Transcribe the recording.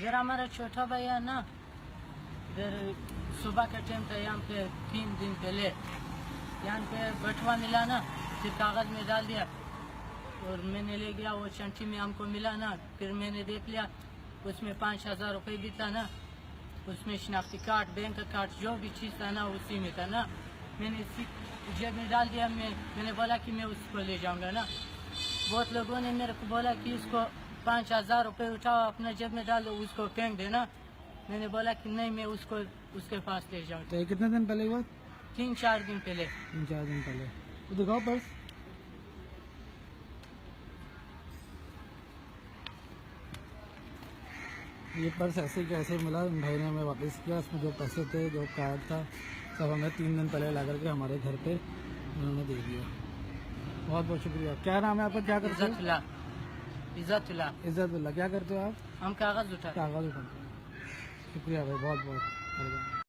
इधर हमारा छोटा भैया ना, इधर सुबह का टाइम था, यहाँ पे 3 दिन पहले यहाँ पे बटवा मिला ना, फिर कागज में डाल दिया और मैंने ले गया, वो चंटी में हमको मिला ना, फिर मैंने देख लिया उसमें 5,000 रुपये भी था ना, उसमें शनाख्ती कार्ड, बैंक कार्ड, जो भी चीज़ था ना उसी में था ना। मैंने इसी जेब में डाल दिया। मैंने बोला कि मैं उसको ले जाऊंगा ना। बहुत लोगों ने मेरे को बोला कि इसको 5,000 रुपये उठाओ, अपना जेब में डालो, उसको फेंक देना। मैंने बोला कि नहीं, मैं उसको उसके पास ले जाऊंगा। तो ये कितने दिन पहले हुआ? 3-4 दिन पहले। 3-4 दिन पहले। तो दिखाओ पर्स। ये पर्स ऐसे कैसे मिला? भाई ने हमें वापस किया, उसमें जो पैसे थे, जो कार्ड था, सब हमें 3 दिन पहले ला करके हमारे घर पे उन्होंने दे दिया। बहुत बहुत शुक्रिया। क्या नाम है आपका? क्या करते हो? इज्जतुल्लाह। इज्जतुल्लाह। क्या करते हो आप? हम कागज उठा कागज उठाते हैं। शुक्रिया भाई, बहुत बहुत।